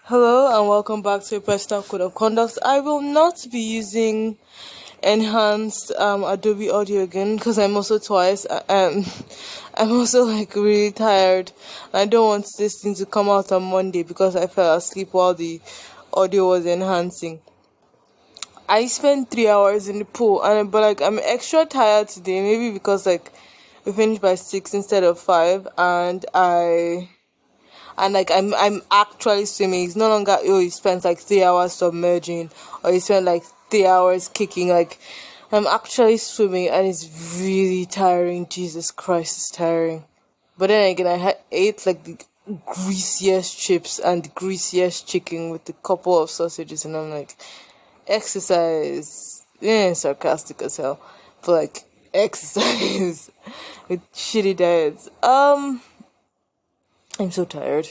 Hello and welcome back to Personal Code of Conduct. I will not be using enhanced Adobe Audio again because I'm also twice. I'm also like really tired. I don't want this thing to come out on Monday because I fell asleep while the audio was enhancing. I spent 3 hours in the pool, but like I'm extra tired today. Maybe because like we finished by 6 instead of 5, and like I'm actually swimming. It's no longer you spent like 3 hours submerging or you spent like 3 hours kicking. Like I'm actually swimming and it's really tiring. Jesus Christ, it's tiring. But then again, ate like the greasiest chips and the greasiest chicken with a couple of sausages, and I'm like, exercise. Yeah, sarcastic as hell, but like exercise with shitty diets. I'm so tired.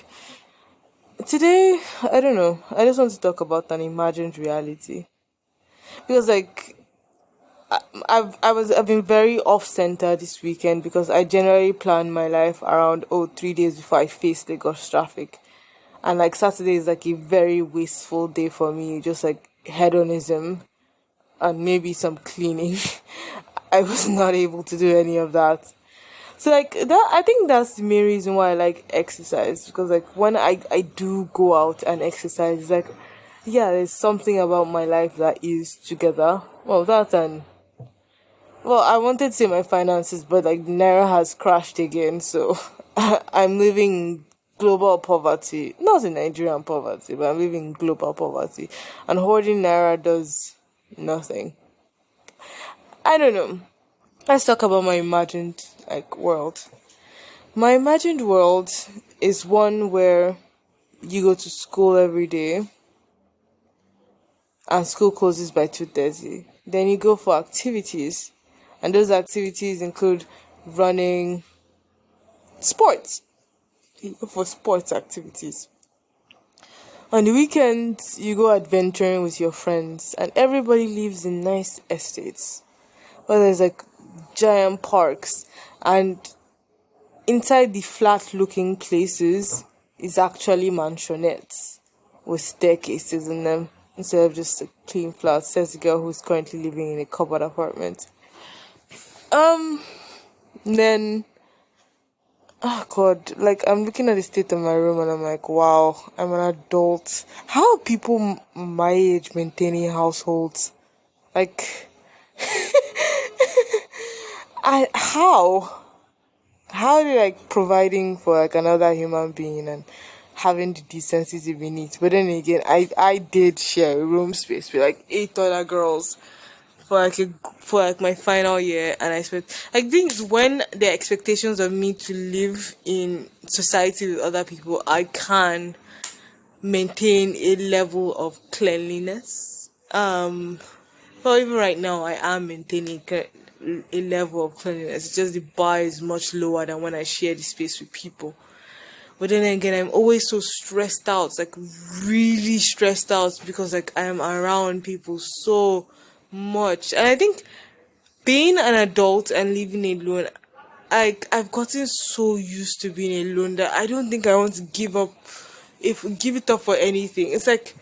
Today, I don't know. I just want to talk about an imagined reality because, like, I've been very off center this weekend because I generally plan my life around 3 days before I face Lagos traffic, and like Saturday is like a very wasteful day for me, just like hedonism and maybe some cleaning. I was not able to do any of that. So like that, I think that's the main reason why I like exercise, because like when I do go out and exercise, it's like, yeah, there's something about my life that is together. Well, that and well, I wanted to say my finances, but like Naira has crashed again, so I'm living global poverty, not in Nigerian poverty, but I'm living global poverty, and hoarding Naira does nothing. I don't know. Let's talk about my imagined like world. My imagined world is one where you go to school every day and school closes by 2:30. Then you go for activities, and those activities include running, sports. You go for sports activities. On the weekends, you go adventuring with your friends, and everybody lives in nice estates where there's like giant parks, and inside the flat looking places is actually mansionettes with staircases in them instead of just a clean flat, says the girl who's currently living in a cupboard apartment. Um then oh god, like I'm looking at the state of my room and I'm like, wow, I'm an adult. How are people my age maintaining households? Like I how are they like providing for like another human being and having the decency to be neat? But then again, I did share a room space with like 8 other girls for for like my final year, and I expect like things when the expectations of me to live in society with other people, I can maintain a level of cleanliness. Well, even right now, I am maintaining a level of cleanliness. It's just the bar is much lower than when I share the space with people. But then again, I'm always so stressed out, like really stressed out, because like I am around people so much. And I think being an adult and living alone, I've gotten so used to being alone that I don't think I want to give it up for anything. It's like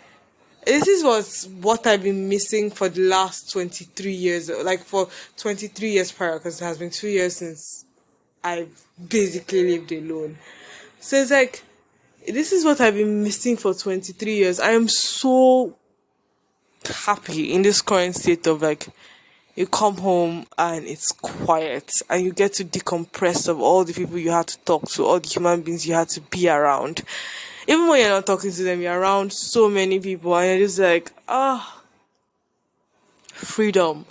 this is what I've been missing for the last 23 years, like for 23 years prior, because it has been 2 years since I've basically lived alone. So it's like, this is what I've been missing for 23 years. I am so happy in this current state of like, you come home and it's quiet and you get to decompress of all the people you had to talk to, all the human beings you had to be around. Even when you're not talking to them, you're around so many people and you're just like, freedom.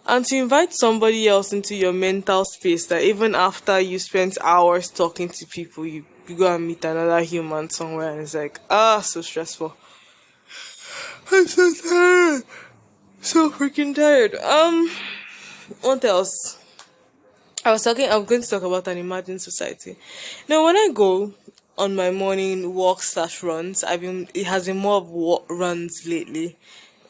And to invite somebody else into your mental space, that even after you spent hours talking to people, you go and meet another human somewhere and it's like, so stressful. I'm so tired. So freaking tired. What else? I'm going to talk about an imagined society. Now, when I go on my morning walks slash runs, it has been more of runs lately.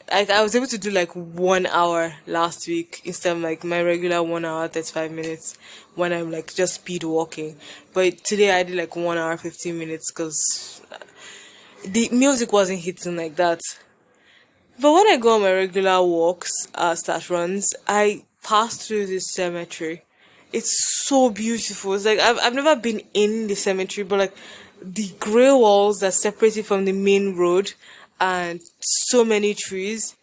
I was able to do like 1 hour last week instead of like my regular 1 hour 35 minutes when I'm like just speed walking. But today I did like 1 hour 15 minutes because the music wasn't hitting like that. But when I go on my regular walks, slash runs, I pass through this cemetery. It's so beautiful. It's like I've never been in the cemetery, but like the grey walls that separate it from the main road and so many trees.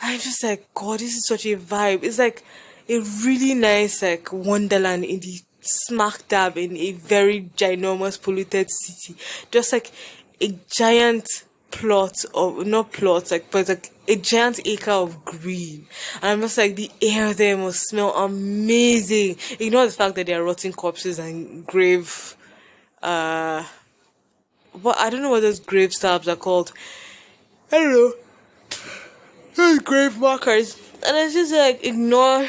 I'm just like, God, this is such a vibe. It's like a really nice like wonderland in the smack dab in a very ginormous polluted city. Just like a giant plot of not plots like but like a giant acre of green. And I'm just like the air there must smell amazing. Ignore the fact that there are rotting corpses and grave what I don't know what those grave stabs are called. I don't know. Those grave markers. And it's just like ignore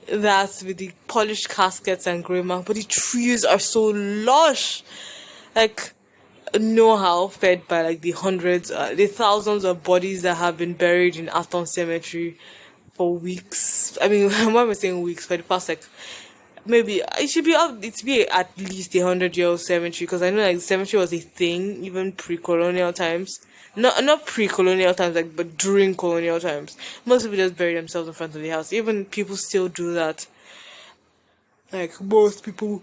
that with the polished caskets and grave mark, but the trees are so lush. Like know how fed by like the hundreds, the thousands of bodies that have been buried in Aton Cemetery for weeks. I mean, why am I saying weeks? For the past like maybe it should be up. It's be at least 100-year-old cemetery because I know like cemetery was a thing even pre-colonial times. Not pre-colonial times, like but during colonial times. Most people just bury themselves in front of the house. Even people still do that. Like most people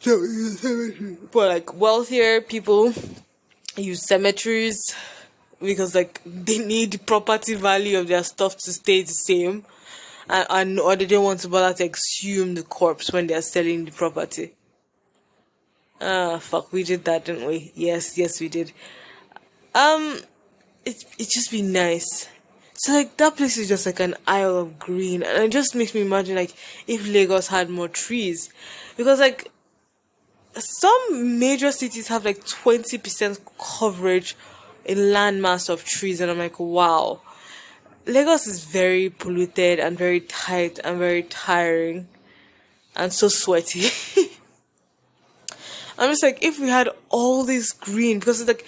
don't use cemetery, but like wealthier people use cemeteries because like they need the property value of their stuff to stay the same, and or they don't want to bother to exhume the corpse when they are selling the property. Ah, fuck, we did that, didn't we? Yes, we did. Um, it just be nice. So like that place is just like an isle of green, and it just makes me imagine like if Lagos had more trees, because like some major cities have like 20% coverage in landmass of trees, and I'm like, wow. Lagos is very polluted and very tight and very tiring and so sweaty. I'm just like, if we had all this green, because it's like,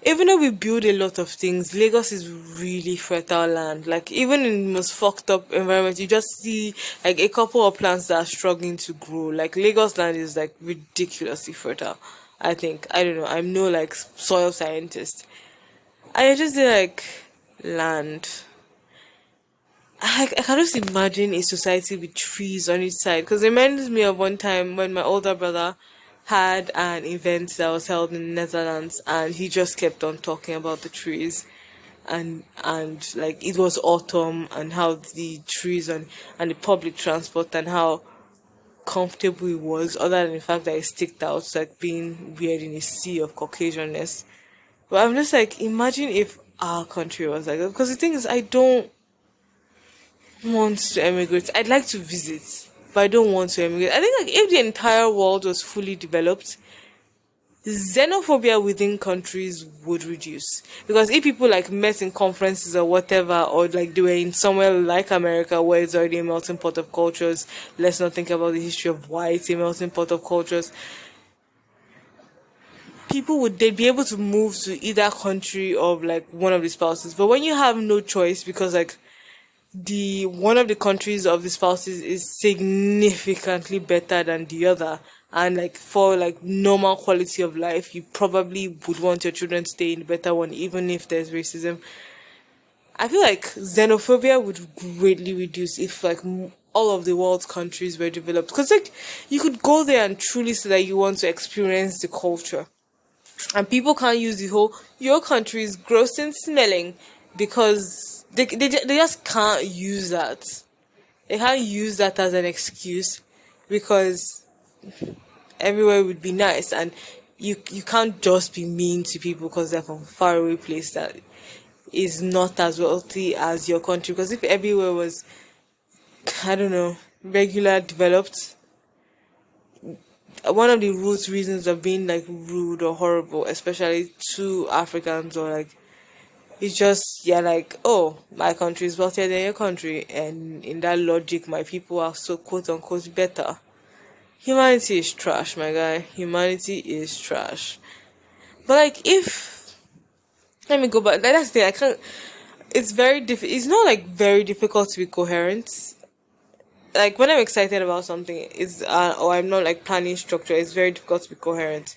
even though we build a lot of things, Lagos is really fertile land. Like, even in the most fucked up environment, you just see like a couple of plants that are struggling to grow. Like, Lagos land is like ridiculously fertile, I think. I don't know. I'm no like soil scientist. I just say like land. I can just imagine a society with trees on each side because it reminds me of one time when my older brother had an event that was held in the Netherlands, and he just kept on talking about the trees, and like it was autumn, and how the trees and the public transport and how comfortable it was, other than the fact that it sticked out like being weird in a sea of Caucasianness. But I'm just like, imagine if our country was like that, because the thing is, I don't want to emigrate. I'd like to visit, but I don't want to emigrate. I think like if the entire world was fully developed, xenophobia within countries would reduce. Because if people like met in conferences or whatever, or like they were in somewhere like America where it's already a melting pot of cultures, let's not think about the history of why it's a melting pot of cultures. People would they'd be able to move to either country of like one of the spouses. But when you have no choice because like the one of the countries of the spouses is significantly better than the other, and like for like normal quality of life you probably would want your children to stay in the better one even if there's racism. I feel like xenophobia would greatly reduce if like all of the world's countries were developed, because like you could go there and truly say that you want to experience the culture, and people can't use the whole your country is gross and smelling, because they just can't use that. They can't use that as an excuse, because everywhere would be nice, and you can't just be mean to people because they're from a faraway place that is not as wealthy as your country. Because if everywhere was, I don't know, regular developed, one of the root reasons of being like rude or horrible, especially to Africans, or like it's just you're like, oh, my country is wealthier than your country, and in that logic my people are so quote unquote better. Humanity is trash, my guy. Humanity is trash. But like, if let me go back. That's the thing. I can't. It's very It's not like very difficult to be coherent. Like when I'm excited about something, it's or I'm not like planning structure. It's very difficult to be coherent.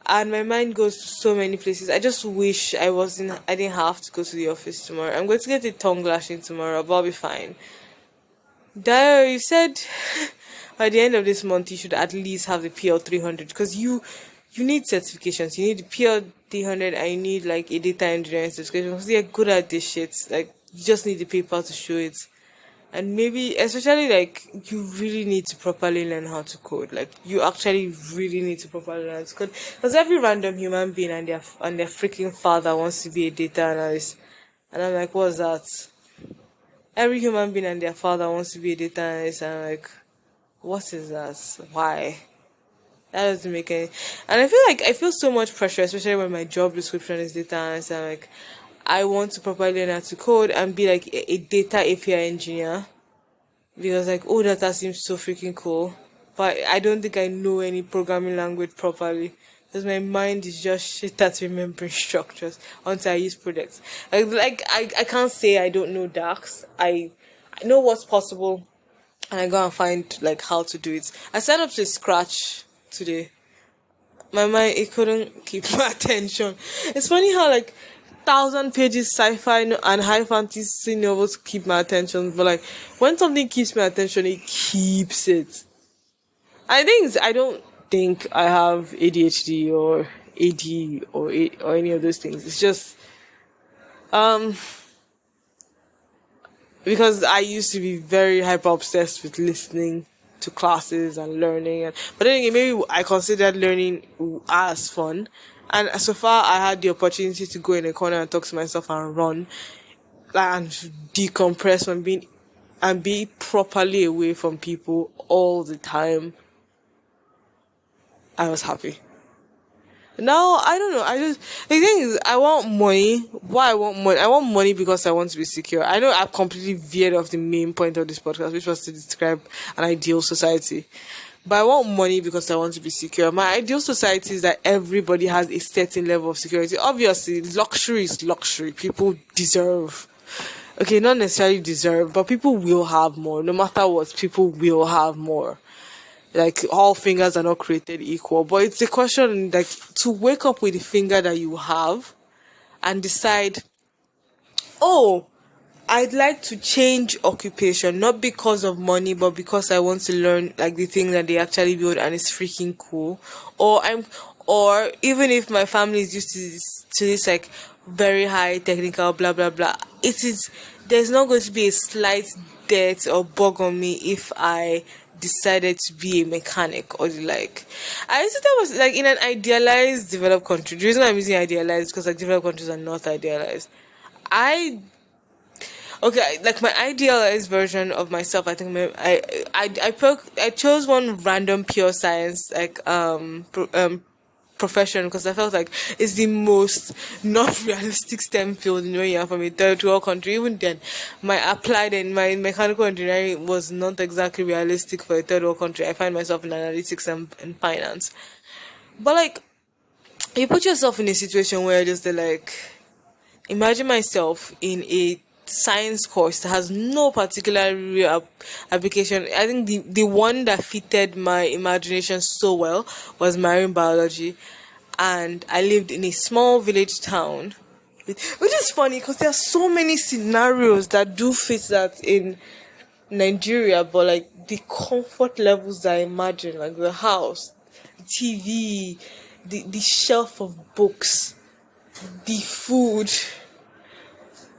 and my mind goes to so many places. I just wish I didn't have to go to the office tomorrow. I'm going to get a tongue lashing tomorrow, but I'll be fine. Dayo, you said by the end of this month you should at least have the PL 300 because you need certifications. You need the PL 300 and you need like a data engineering certification because you're good at this shit. Like you just need the paper to show it. And maybe especially like you really need to properly learn how to code. Like you actually really need to properly learn how to code because every random human being and their freaking father wants to be a data analyst. And I'm like, what's that? Every human being and their father wants to be a data analyst. And I'm like, what is that? Why? That doesn't make any. And I feel so much pressure, especially when my job description is data analyst. I'm like, I want to properly learn how to code and be like a data API engineer because like oh data seems so freaking cool, but I don't think I know any programming language properly because my mind is just shit at remembering structures until I use products. I can't say I don't know DAX. I know what's possible and I go and find like how to do it. I set up to Scratch today. My mind it couldn't keep my attention. It's funny how like 1,000 pages sci-fi and high fantasy novels keep my attention, but like when something keeps my attention, it keeps it. I don't think I have ADHD or AD or any of those things. It's just um because I used to be very hyper obsessed with listening to classes and learning, but then again, maybe I considered learning as fun. And so far, I had the opportunity to go in a corner and talk to myself and run, like, and decompress from being and be properly away from people all the time. I was happy. Now I don't know. I just the thing is, I want money. Why I want money? I want money because I want to be secure. I know I've completely veered off the main point of this podcast, which was to describe an ideal society. But I want money because I want to be secure. My ideal society is that everybody has a certain level of security. Obviously, luxury is luxury. People deserve. Okay, not necessarily deserve, but people will have more. No matter what, people will have more. Like all fingers are not created equal, but it's a question like to wake up with the finger that you have and decide, oh, I'd like to change occupation, not because of money, but because I want to learn like the thing that they actually build and it's freaking cool. Or even if my family is used to this like very high technical blah blah blah, there's not going to be a slight debt or bug on me if I decided to be a mechanic or the like. I used to that was like in an idealized developed country. The reason I'm using idealized because like developed countries are not idealized. I Okay, like my idealized version of myself, I think I chose one random pure science profession because I felt like it's the most not realistic STEM field in when you're from a third world country. Even then, my applied and my mechanical engineering was not exactly realistic for a third world country. I find myself in analytics and finance, but like you put yourself in a situation where just like imagine myself in a science course that has no particular real application. I think the one that fitted my imagination so well was marine biology, and I lived in a small village town, which is funny because there are so many scenarios that do fit that in Nigeria, but like the comfort levels that I imagine, like the house, the TV, the shelf of books, the food.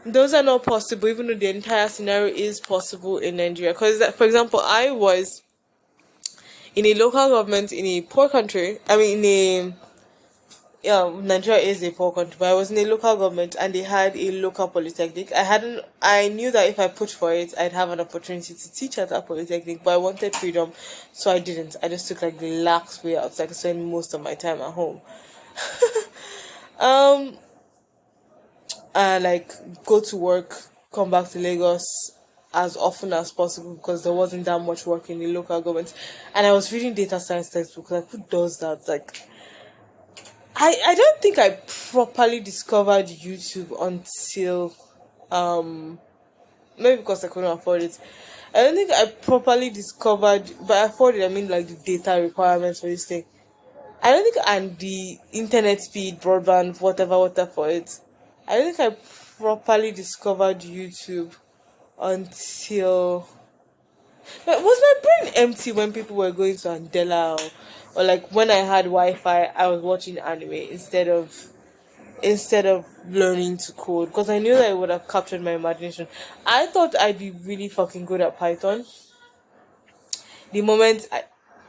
Those are not possible, even though the entire scenario is possible in Nigeria. Because, for example, I was in a local government in a poor country. I mean, Nigeria is a poor country, but I was in a local government and they had a local polytechnic. I knew that if I put for it, I'd have an opportunity to teach at that polytechnic, but I wanted freedom, so I didn't. I just took like the lax way out, so I could spend most of my time at home. Like go to work, come back to Lagos as often as possible because there wasn't that much work in the local government. And I was reading data science textbooks. Like, who does that? Like, I don't think I properly discovered YouTube until maybe because I couldn't afford it. I don't think I properly discovered, by afford it I mean like the data requirements for this thing. I don't think, and the internet speed, broadband, whatever for it. I don't think I properly discovered YouTube until. Was my brain empty when people were going to Andela, or like when I had Wi-Fi, I was watching anime instead of learning to code because I knew that it would have captured my imagination. I thought I'd be really fucking good at Python. The moment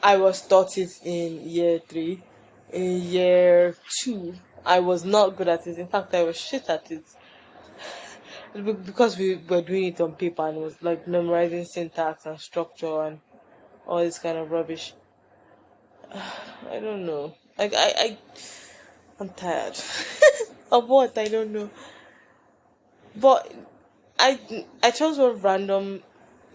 I was taught it in year three, in year two, I was not good at it. In fact, I was shit at it because we were doing it on paper and it was like memorizing syntax and structure and all this kind of rubbish. I don't know. Like I'm tired of what I don't know. But I chose one random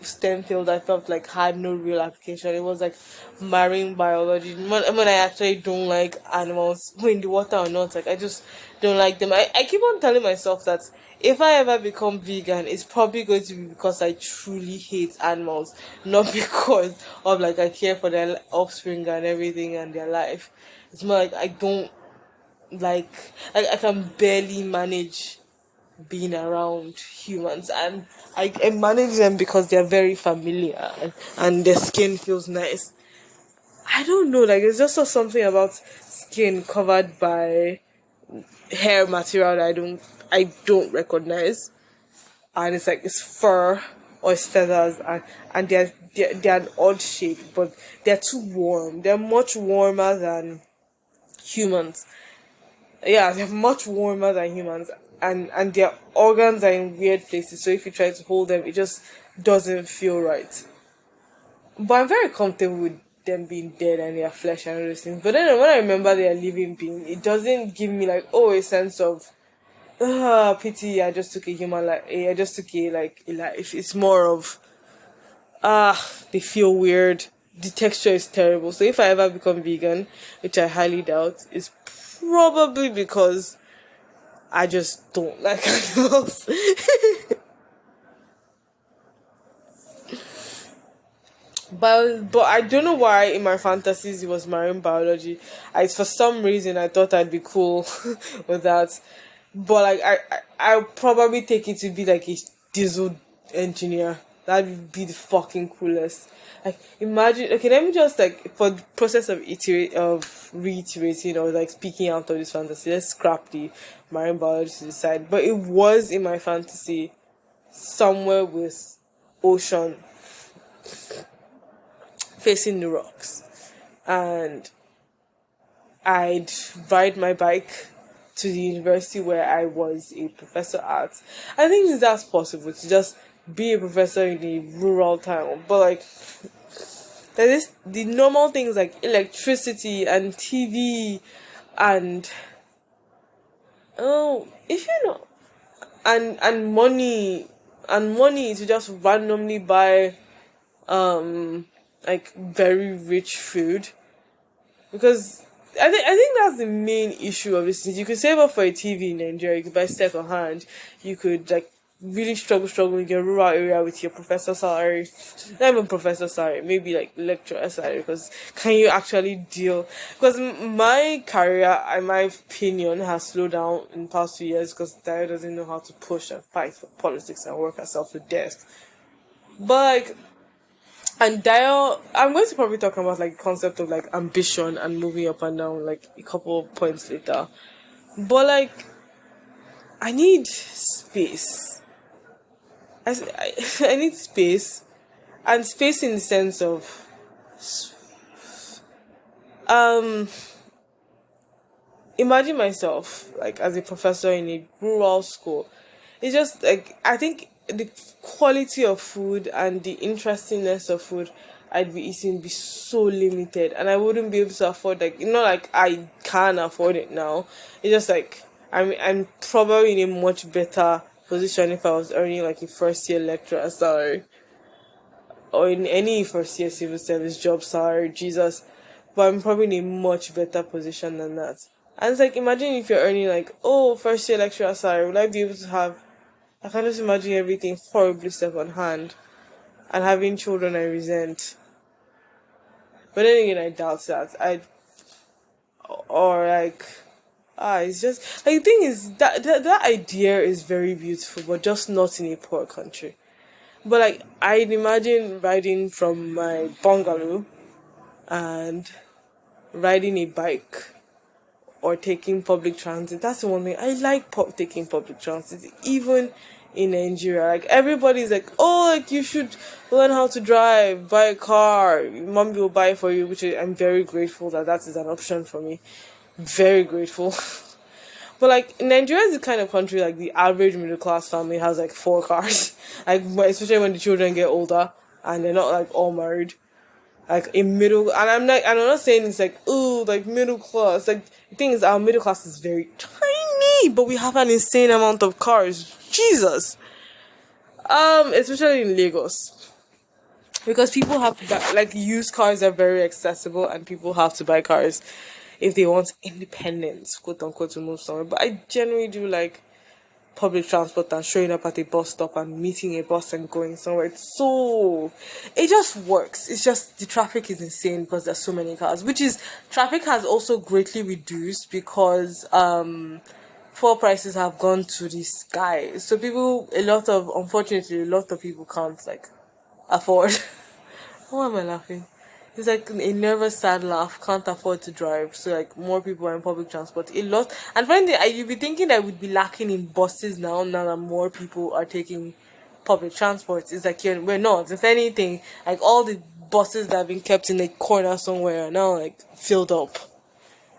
STEM field I felt like had no real application. It was like marine biology. When I actually don't like animals, in the water or not, like I just don't like them. I keep on telling myself that if I ever become vegan, it's probably going to be because I truly hate animals, not because of like I care for their offspring and everything and their life. It's more like I don't like I can barely manage being around humans, and I manage them because they're very familiar and their skin feels nice. I don't know, like it's just something about skin covered by hair material that I don't recognize, and it's like it's fur or it's feathers, and they're an odd shape, but they're too warm. They're much warmer than humans. Yeah, they're much warmer than humans, and their organs are in weird places. So if you try to hold them, it just doesn't feel right. But I'm very comfortable with them being dead and their flesh and all those things. But then when I remember they are living being, it doesn't give me like a sense of pity. I just took a human life. I just took a life. It's more of they feel weird. The texture is terrible. So if I ever become vegan, which I highly doubt, it's probably because I just don't like animals. But I don't know why in my fantasies it was marine biology. For some reason I thought I'd be cool with that. But like I'll probably take it to be like a diesel engineer. That would be the fucking coolest. Like imagine, okay, let me just like for the process of reiterating or like speaking out of this fantasy, let's scrap the marine biology to the side. But it was in my fantasy somewhere with ocean facing the rocks, and I'd ride my bike to the university where I was a professor at. I think that's possible to just be a professor in a rural town, but like there is the normal things like electricity and TV and if you know, and money to just randomly buy like very rich food, because I think that's the main issue of this thing. You could save up for a TV in Nigeria, you could buy second hand, you could like really struggle in your rural area with your professor salary, not even professor salary, maybe like lecturer salary, because can you actually deal, because my career, in my opinion, has slowed down in the past 2 years because Dayo doesn't know how to push and fight for politics and work herself to death. But like, and Dayo, I'm going to probably talk about like the concept of like ambition and moving up and down like a couple of points later. But like, I need space. I need space, and space in the sense of um imagine myself like as a professor in a rural school. It's just like I think the quality of food and the interestingness of food I'd be eating be so limited, and I wouldn't be able to afford, like, not like I can afford it now. It's just like I'm probably in a much better position if I was earning like a first year lecturer salary or in any first year civil service job salary, Jesus. But I'm probably in a much better position than that. And it's like, imagine if you're earning like, first year lecturer salary, would I be able to have, I can just imagine everything horribly second hand and having children I resent. But then again, I doubt that. or like it's just like the thing is that idea is very beautiful, but just not in a poor country. But like I'd imagine riding from my bungalow and riding a bike or taking public transit. That's the one thing I like. Taking public transit, even in Nigeria. Like everybody's like, oh, like you should learn how to drive, buy a car. Mommy will buy it for you, I'm very grateful that is an option for me. Very grateful. But like Nigeria is the kind of country like the average middle class family has like 4 cars. Like especially when the children get older and they're not like all married. Like a middle, and I'm not saying it's like ooh like middle class. Like the thing is, our middle class is very tiny, but we have an insane amount of cars. Jesus. Especially in Lagos, because people have to buy, like used cars are very accessible, and people have to buy cars if they want independence, quote unquote, to move somewhere. But I generally do like public transport and showing up at a bus stop and meeting a bus and going somewhere. It just works. It's just the traffic is insane because there's so many cars, which is traffic has also greatly reduced because fuel prices have gone to the sky. So unfortunately, a lot of people can't like afford. Why am I laughing? It's like a nervous, sad laugh. Can't afford to drive, so like more people are in public transport. A lot, and finally, you'd be thinking that we'd be lacking in buses now that more people are taking public transport. It's like we're not. If anything, like all the buses that have been kept in a corner somewhere are now like filled up,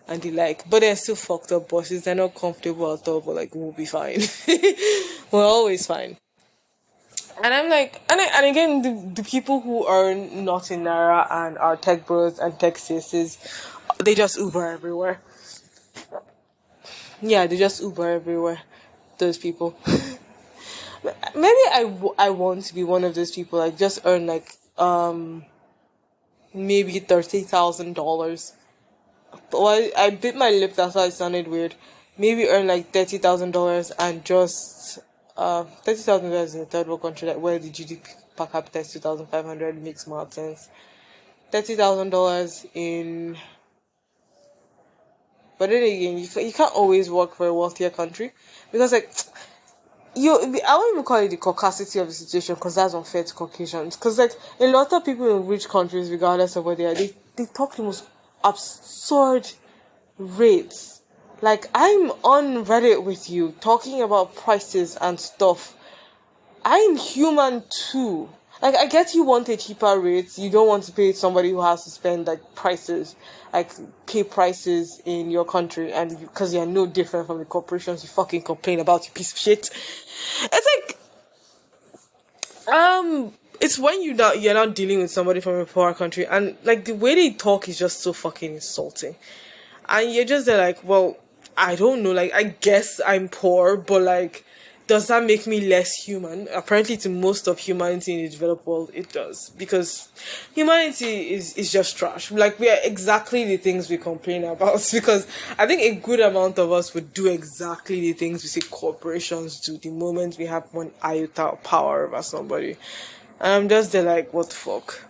and but they're still fucked up buses. They're not comfortable at all, but like we'll be fine. We're always fine. And I'm like, and again, the people who are not in Naira and are tech bros and tech sis, they just Uber everywhere. Yeah, they just Uber everywhere. Those people. Maybe I want to be one of those people. Like just earn like maybe $30,000. Well, I bit my lip. That's why it sounded weird. Maybe earn like $30,000 and just $30,000 in a third world country, like where the GDP per capita is 2,500, makes more sense. $30,000 in, but then again, you can't always work for a wealthier country because like I won't even call it the caucasity of the situation because that's unfair to Caucasians. Because like a lot of people in rich countries, regardless of where they are, they talk the most absurd rates. Like I'm on Reddit with you talking about prices and stuff. I'm human too. Like I get you want a cheaper rate. You don't want to pay somebody who has to spend like pay prices in your country, and because you're no different from the corporations you fucking complain about, you piece of shit. It's like it's when you're not dealing with somebody from a poor country, and like the way they talk is just so fucking insulting. And you're just there like, well, I don't know, like I guess I'm poor, but like does that make me less human? Apparently to most of humanity in the developed world it does, because humanity is just trash. Like we are exactly the things we complain about because I think a good amount of us would do exactly the things we see corporations do the moment we have one iota of power over somebody. And I'm just there like, what the fuck?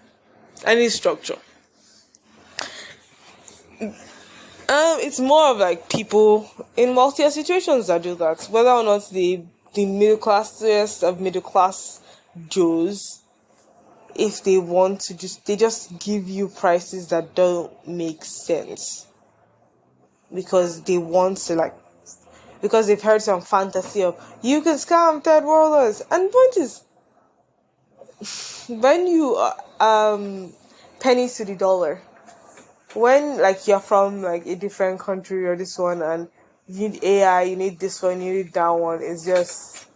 I need structure. It's more of like people in wealthier situations that do that. Whether or not the middle classiest of middle class Joes, if they want to they just give you prices that don't make sense. Because they want to because they've heard some fantasy of you can scam third worlders. And the point is, when you pennies to the dollar, when like you're from like a different country or this one and you need AI, you need this one, you need that one, it's just,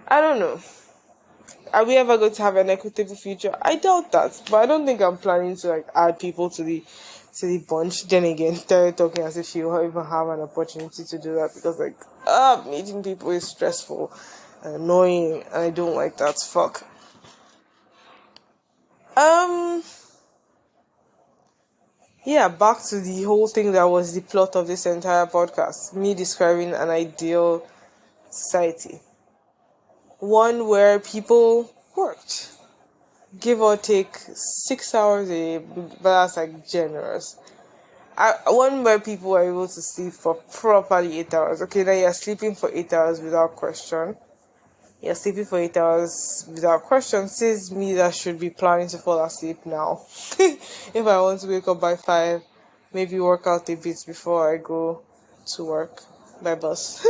I don't know. Are we ever going to have an equitable future? I doubt that, but I don't think I'm planning to like add people to the bunch. Then again, they're talking as if she will even have an opportunity to do that, because like meeting people is stressful and annoying, and I don't like that. Fuck. Yeah, back to the whole thing that was the plot of this entire podcast. Me describing an ideal society. One where people worked, give or take 6 hours a day, but that's like generous. one where people were able to sleep for properly 8 hours. Okay, now you're sleeping for 8 hours without question. You're sleeping for 8 hours without question. Says me that should be planning to fall asleep now. If I want to wake up by 5, maybe work out a bit before I go to work by bus.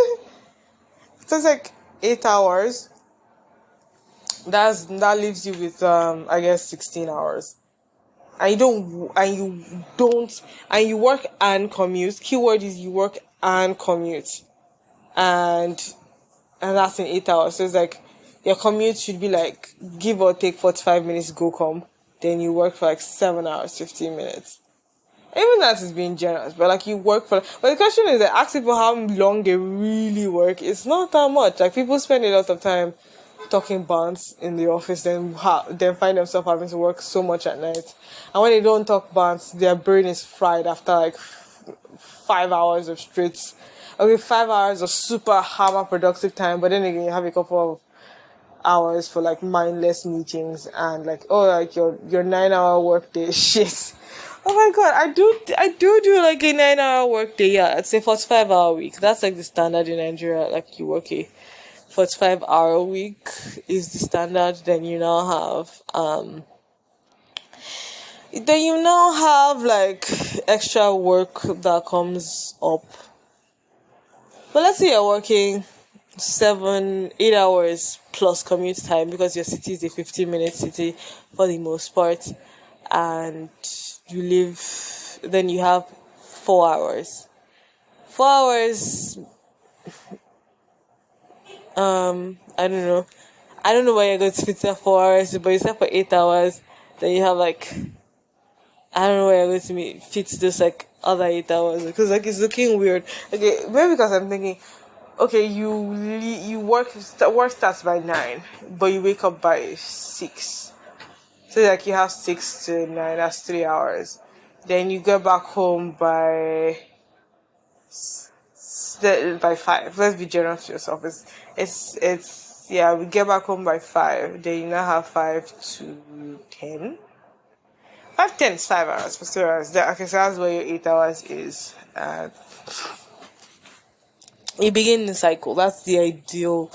So it's like 8 hours. That leaves you with I guess 16 hours. And you work and commute. Keyword is you work and commute. And that's in 8 hours. So it's like your commute should be like give or take 45 minutes go come. Then you work for like 7 hours, 15 minutes. Even that is being generous, but like you work for. But the question is that ask people how long they really work. It's not that much. Like people spend a lot of time talking bonds in the office, then find themselves having to work so much at night. And when they don't talk bonds, their brain is fried after like 5 hours of straight. Okay, 5 hours of super hammer productive time, but then again you have a couple of hours for like mindless meetings and like like your 9 hour work day shit. Oh my god, I do like a 9 hour work day. Yeah, I'd say 45 hour week. That's like the standard in Nigeria. Like you work a 45 hour week is the standard. Then you now have like extra work that comes up. But let's say you're working 8 hours plus commute time because your city is a 15-minute city for the most part, and you live. Then you have 4 hours. 4 hours. I don't know. I don't know why you're going to fit that 4 hours, but you said for 8 hours. Then you have like I don't know where you're going to fit those like other 8 hours because like it's looking weird. Okay, maybe because I'm thinking, okay, you work starts by 9, but you wake up by 6. So like you have 6 to 9. That's 3 hours. Then you get back home by 5. Let's be generous to yourself. It's yeah. We get back home by 5. Then you now have 5 to 10. 5 10 is 5 hours for 3 hours. Okay, so that's where your 8 hours is. You begin the cycle. That's the ideal.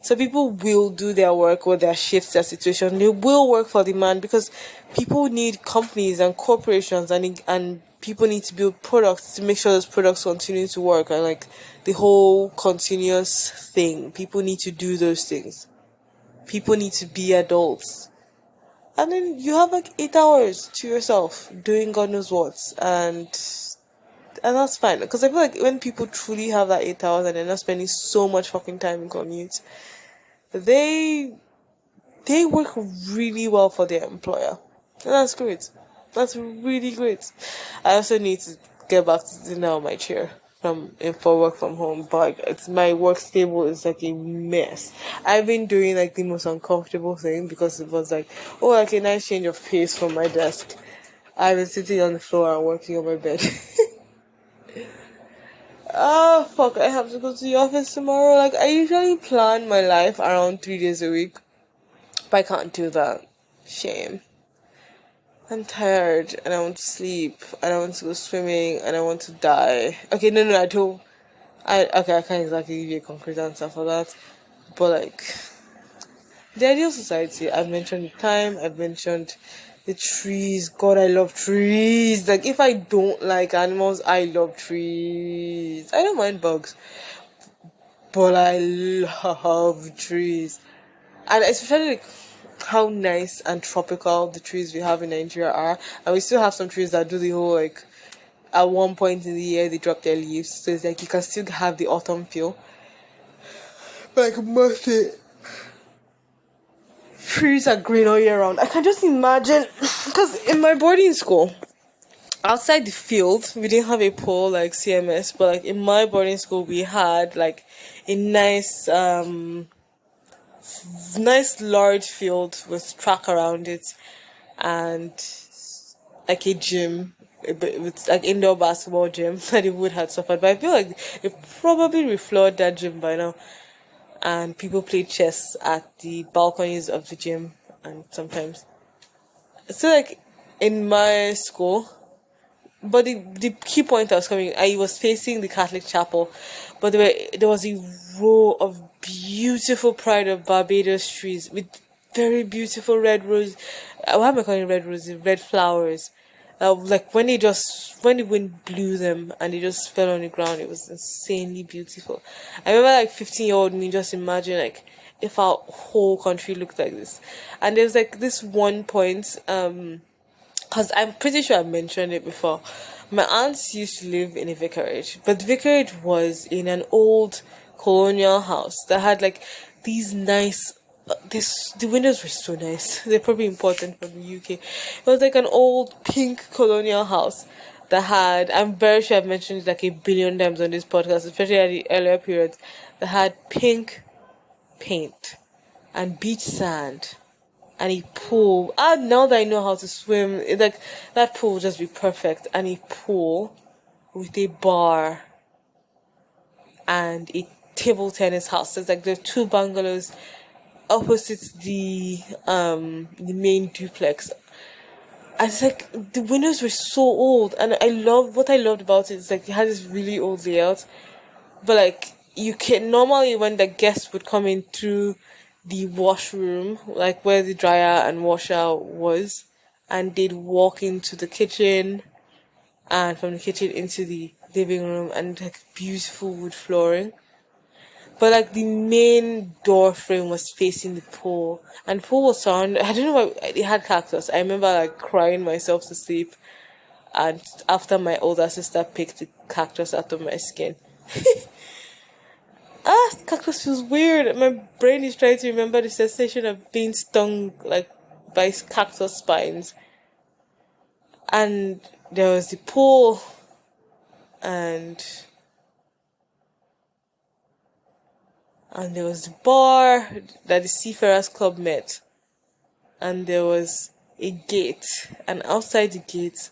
So people will do their work or their shifts, their situation. They will work for demand because people need companies and corporations and people need to build products to make sure those products continue to work and like the whole continuous thing. People need to do those things. People need to be adults. And then you have like 8 hours to yourself doing God knows what, and that's fine because I feel like when people truly have that 8 hours and they're not spending so much fucking time in commute, they work really well for their employer, and that's great. That's really great. I also need to get back to dinner on my chair for work from home, but like, it's my work table is like a mess. I've been doing like the most uncomfortable thing because it was like, oh, like a nice change of pace from my desk. I've been sitting on the floor and working on my bed. Oh fuck, I have to go to the office tomorrow. Like I usually plan my life around 3 days a week, but I can't do that. Shame. I'm tired and I want to sleep and I want to go swimming and I want to die. Okay, no, I don't. I can't exactly give you a concrete answer for that, but like the ideal society, I've mentioned the time, I've mentioned the trees. God, I love trees. Like if I don't like animals, I love trees. I don't mind bugs, but I love trees. And especially like how nice and tropical the trees we have in Nigeria are. And we still have some trees that do the whole like at one point in the year they drop their leaves. So it's like you can still have the autumn feel. But like most trees are green all year round. I can just imagine because in my boarding school, outside the field, we didn't have a pole like CMS, but like in my boarding school we had like a nice large field with track around it and like a gym with like indoor basketball gym that the wood had suffered, but I feel like they probably refloored that gym by now, and people played chess at the balconies of the gym. And sometimes so like in my school but the key point I was coming, I was facing the Catholic chapel, but there was a row of beautiful Pride of Barbados trees with very beautiful red rose. Why am I calling it red roses? Red flowers. Like when the wind blew them and they just fell on the ground, it was insanely beautiful. I remember like 15-year-old me just imagine like if our whole country looked like this. And there's like this one point, because I'm pretty sure I mentioned it before. My aunts used to live in a vicarage, but the vicarage was in an old colonial house that had like these nice. The windows were so nice. They're probably important from the UK. It was like an old pink colonial house that had. I'm very sure I've mentioned it like a billion times on this podcast, especially at the earlier periods. That had pink paint and beach sand and a pool. Ah, now that I know how to swim, like that pool would just be perfect. And a pool with a bar and a table tennis house. So it's like the two bungalows opposite the main duplex. And it's like the windows were so old, and what I loved about it is like it had this really old layout. But like you can normally when the guests would come in through the washroom, like where the dryer and washer was, and they'd walk into the kitchen, and from the kitchen into the living room, and like beautiful wood flooring. But like the main door frame was facing the pool, and the pool was surrounded. I don't know why it had cactus. I remember like crying myself to sleep, and after my older sister picked the cactus out of my skin. Cactus feels weird. My brain is trying to remember the sensation of being stung like by cactus spines. And there was the pool, and there was the bar that the Seafarers Club met, and there was a gate, and outside the gate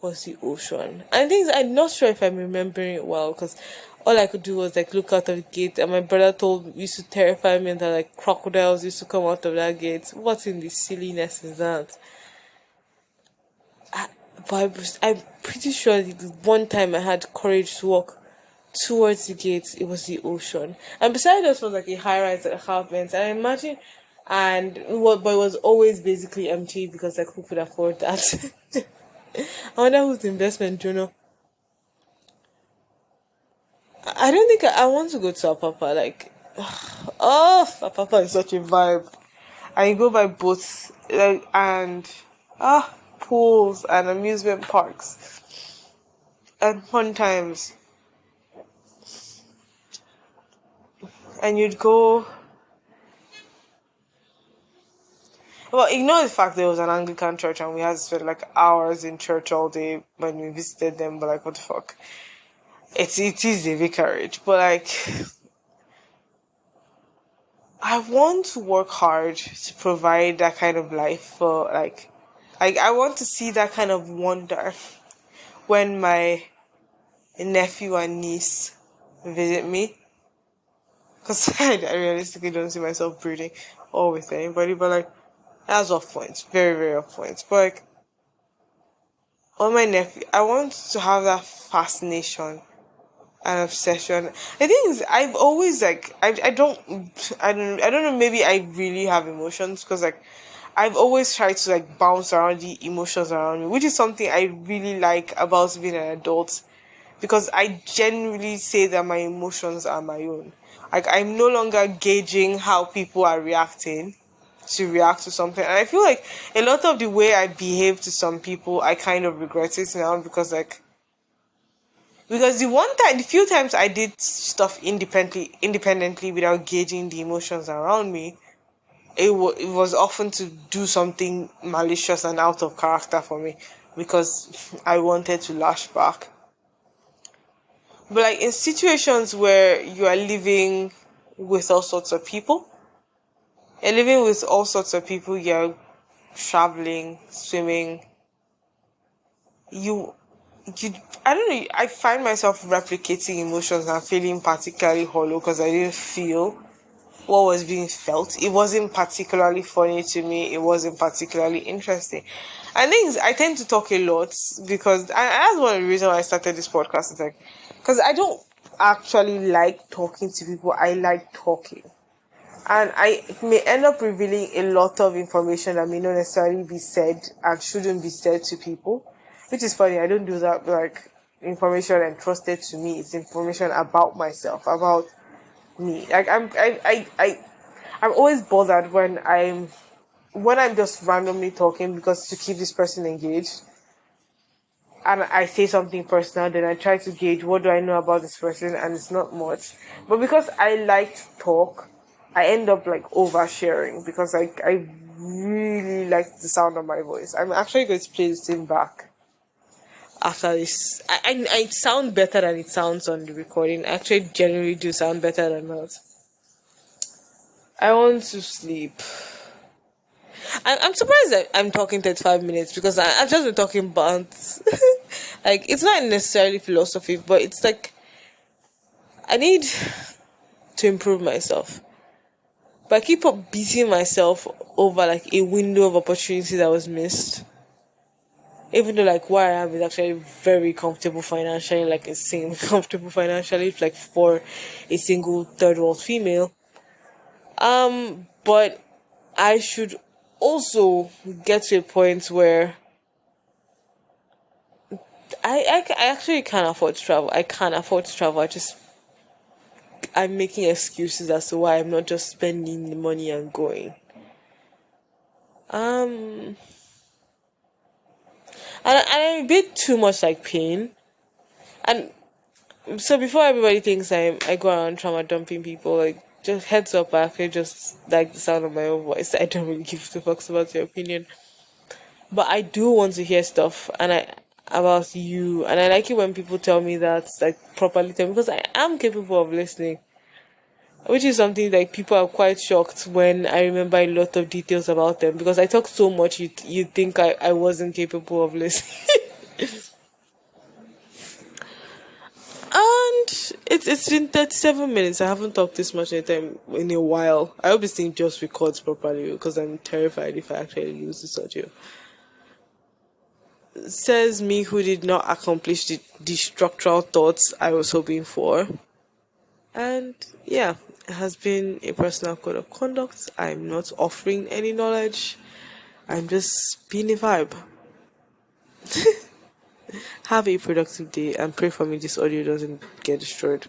was the ocean. And things I'm not sure if I'm remembering it well because all I could do was like look out of the gate, and my brother used to terrify me that like crocodiles used to come out of that gate. What in the silliness is that? But I'm pretty sure the one time I had courage to walk towards the gate, it was the ocean. And beside us was like a high rise apartment. And I imagine, but it was always basically empty because like who could afford that? I wonder whose investment, you know. I don't think I want to go to Apapa. Like, oh, Apapa is such a vibe. And you go by boats, like, and pools and amusement parks and fun times. And you'd go. Well, ignore the fact there was an Anglican church and we had to spend like hours in church all day when we visited them. But like, what the fuck? It is a vicarage, but like, I want to work hard to provide that kind of life for like I want to see that kind of wonder when my nephew and niece visit me. Because I realistically don't see myself breeding or with anybody, but like, that's off points. Very, very off points. But like, on my nephew, I want to have that fascination and obsession. The thing is, I've always like, I don't know, maybe I really have emotions because like, I've always tried to like bounce around the emotions around me, which is something I really like about being an adult because I genuinely say that my emotions are my own. Like, I'm no longer gauging how people are reacting to react to something. And I feel like a lot of the way I behave to some people, I kind of regret it now because the few times I did stuff independently without gauging the emotions around me, it was often to do something malicious and out of character for me because I wanted to lash back. But like in situations where you are living with all sorts of people, you're traveling, swimming, you you I don't know, I find myself replicating emotions and feeling particularly hollow because I didn't feel what was being felt. It wasn't particularly funny to me. It wasn't particularly interesting. I think I tend to talk a lot because that's one of the reasons why I started this podcast. Is like, because I don't actually like talking to people. I like talking. And I may end up revealing a lot of information that may not necessarily be said and shouldn't be said to people. Which is funny. I don't do that. Like, information entrusted to me, it's information about myself, about me. Like I'm always bothered when I'm just randomly talking because to keep this person engaged, and I say something personal, then I try to gauge what do I know about this person, and it's not much. But because I like to talk, I end up like oversharing because I really like the sound of my voice. I'm actually going to play this thing back after this. I sound better than it sounds on the recording. I actually generally do sound better than that. I want to sleep. I'm surprised that I'm talking 35 minutes because I've just been talking about like it's not necessarily philosophy, but it's like I need to improve myself. But I keep up beating myself over like a window of opportunity that was missed. Even though like where I am is actually very comfortable financially, like insane comfortable financially, like for a single third world female. But I should also get to a point where I actually can't afford to travel. I can't afford to travel. I'm making excuses as to why I'm not just spending the money and going. Um, and I'm a bit too much like pain. And so before everybody thinks I go around trauma dumping people, like just heads up, I actually just like the sound of my own voice. I don't really give two fucks about your opinion. But I do want to hear stuff and I about you, and I like it when people tell me that, like properly tell me, because I am capable of listening, which is something like people are quite shocked when I remember a lot of details about them, because I talk so much you think I wasn't capable of listening. And it's been 37 minutes. I haven't talked this much in a while. I hope this thing just records properly because I'm terrified if I actually lose this audio. Says me who did not accomplish the structural thoughts I was hoping for. And yeah, it has been a personal code of conduct. I'm not offering any knowledge. I'm just being a vibe. Have a productive day and pray for me this audio doesn't get destroyed.